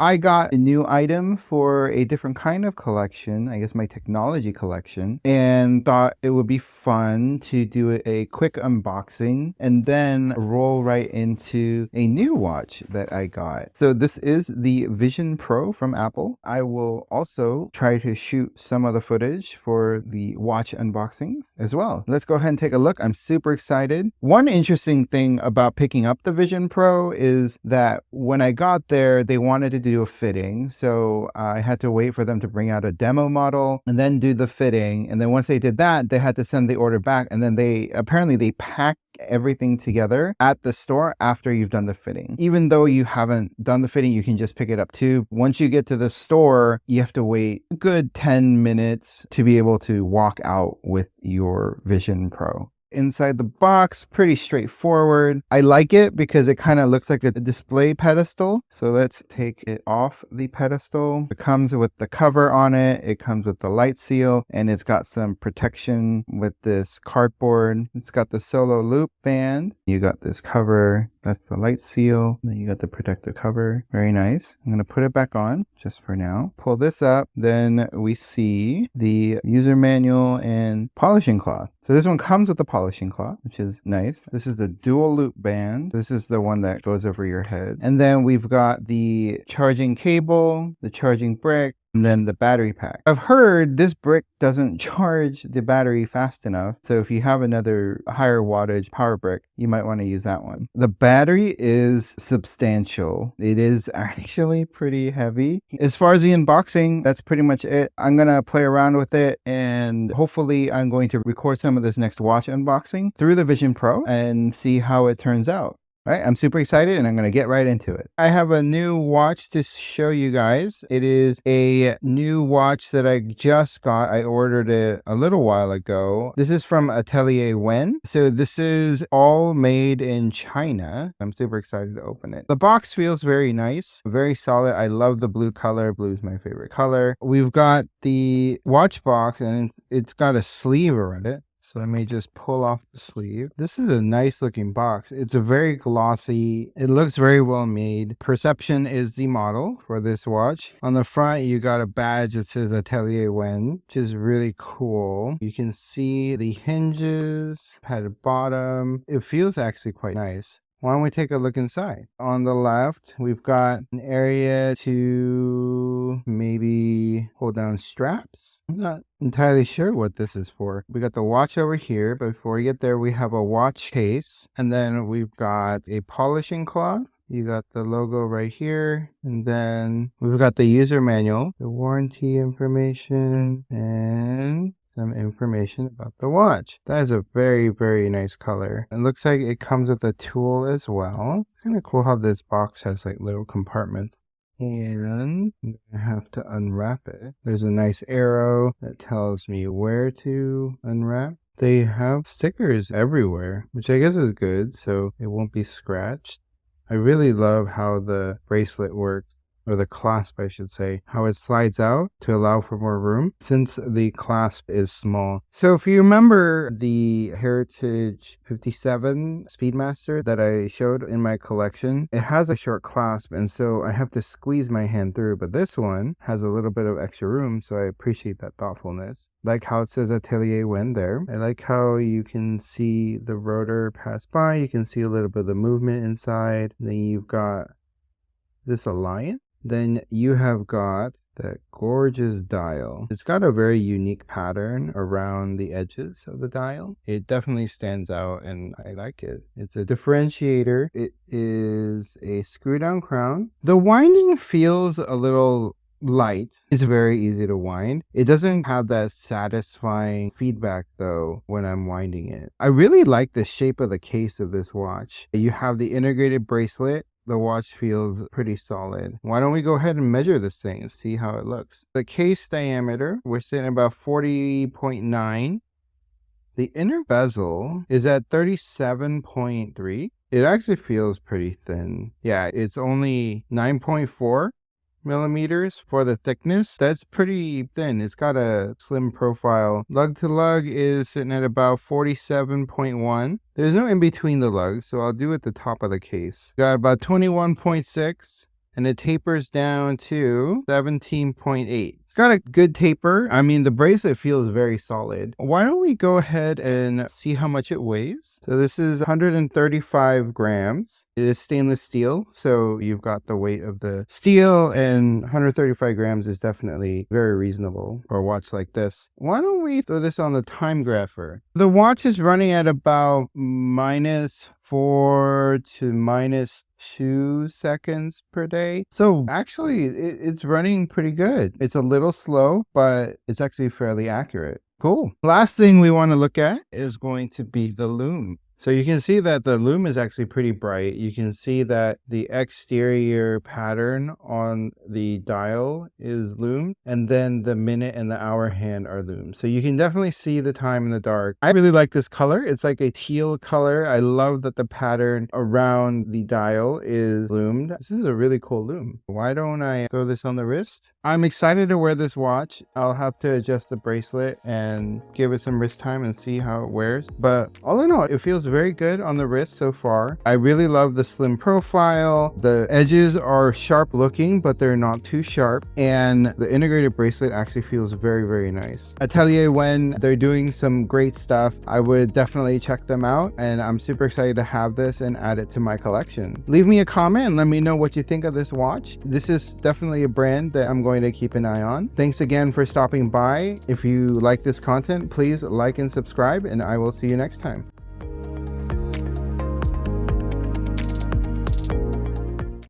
I got a new item for a different kind of collection, I guess my technology collection, and thought it would be fun to do a quick unboxing and then roll right into a new watch that I got. So this is the Vision Pro from Apple. I will also try to shoot some of the footage for the watch unboxings as well. Let's go ahead and take a look. I'm super excited. One interesting thing about picking up the Vision Pro is that when I got there, they wanted to do a fitting. So I had to wait for them to bring out a demo model and then do the fitting. And then once they did that, they had to send the order back. And then they pack everything together at the store after you've done the fitting. Even though you haven't done the fitting, you can just pick it up too. Once you get to the store, you have to wait a good 10 minutes to be able to walk out with your Vision Pro. Inside the box, pretty straightforward. I like it because it kind of looks like a display pedestal. So let's take it off the pedestal. It comes with the cover on it. It comes with the light seal, and it's got some protection with this cardboard. It's got the solo loop band. You got this cover. That's the light seal. Then you got the protective cover. Very nice. I'm going to put it back on just for now. Pull this up. Then we see the user manual and polishing cloth. So this one comes with the polishing cloth, which is nice. This is the dual loop band. This is the one that goes over your head. And then we've got the charging cable, the charging brick, and then the battery pack. I've heard this brick doesn't charge the battery fast enough. So if you have another higher wattage power brick, you might want to use that one. The battery is substantial. It is actually pretty heavy. As far as the unboxing, that's pretty much it. I'm going to play around with it, and hopefully I'm going to record some of this next watch unboxing through the Vision Pro and see how it turns out. All right, I'm super excited and I'm going to get right into it. I have a new watch to show you guys. It is a new watch that I just got. I ordered it a little while ago. This is from Atelier Wen. So this is all made in China. I'm super excited to open it. The box feels very nice, very solid. I love the blue color. Blue is my favorite color. We've got the watch box, and it's got a sleeve around it. So let me just pull off the sleeve. This is a nice looking box. It's a very glossy. It looks very well made. Perception is the model for this watch. On the front, you got a badge that says Atelier Wen, which is really cool. You can see the hinges, padded bottom. It feels actually quite nice. Why don't we take a look inside? On the left, we've got an area to maybe hold down straps. I'm not entirely sure what this is for. We got the watch over here, but before we get there, we have a watch case. And then we've got a polishing cloth. You got the logo right here, and then we've got the user manual, the warranty information, and some information about the watch. That is a very, very nice color. It looks like it comes with a tool as well. Kind of cool how this box has like little compartments. And I'm gonna have to unwrap it. There's a nice arrow that tells me where to unwrap. They have stickers everywhere, which I guess is good, so it won't be scratched. I really love how the bracelet works. Or the clasp, I should say, how it slides out to allow for more room since the clasp is small. So if you remember the Heritage 57 Speedmaster that I showed in my collection, it has a short clasp, and so I have to squeeze my hand through, but this one has a little bit of extra room, so I appreciate that thoughtfulness. Like how it says Atelier Wen there. I like how you can see the rotor pass by, you can see a little bit of the movement inside. Then you've got this Alliance. Then you have got that gorgeous dial. It's got a very unique pattern around the edges of the dial. It definitely stands out and I like it. It's a differentiator. It is a screw down crown. The winding feels a little light. It's very easy to wind. It doesn't have that satisfying feedback though when I'm winding it. I really like the shape of the case of this watch. You have the integrated bracelet. The watch feels pretty solid. Why don't we go ahead and measure this thing and see how it looks? The case diameter, we're sitting about 40.9. The inner bezel is at 37.3. It actually feels pretty thin. Yeah, it's only 9.4 millimeters for the thickness. That's pretty thin. It's got a slim profile. Lug to lug is sitting at about 47.1. There's no in between the lugs, so I'll do at the top of the case. Got about 21.6 and it tapers down to 17.8. It's got a good taper. I mean, the bracelet feels very solid. Why don't we go ahead and see how much it weighs? So this is 135 grams. It is stainless steel, so you've got the weight of the steel, and 135 grams is definitely very reasonable for a watch like this. Why don't we throw this on the time grapher? The watch is running at about -4 to -2 seconds per day. So actually it's running pretty good. It's a little slow, but it's actually fairly accurate. Cool. Last thing we want to look at is going to be the lume. So you can see that the lume is actually pretty bright. You can see that the exterior pattern on the dial is lumed, and then the minute and the hour hand are lumed. So you can definitely see the time in the dark. I really like this color. It's like a teal color. I love that the pattern around the dial is lumed. This is a really cool lume. Why don't I throw this on the wrist? I'm excited to wear this watch. I'll have to adjust the bracelet and give it some wrist time and see how it wears. But all in all, it feels very good on the wrist so far. I really love the slim profile. The edges are sharp looking, but they're not too sharp. And the integrated bracelet actually feels very, very nice. Atelier Wen, they're doing some great stuff. I would definitely check them out, and I'm super excited to have this and add it to my collection. Leave me a comment and let me know what you think of this watch. This is definitely a brand that I'm going to keep an eye on. Thanks again for stopping by. If you like this content, please like and subscribe, and I will see you next time.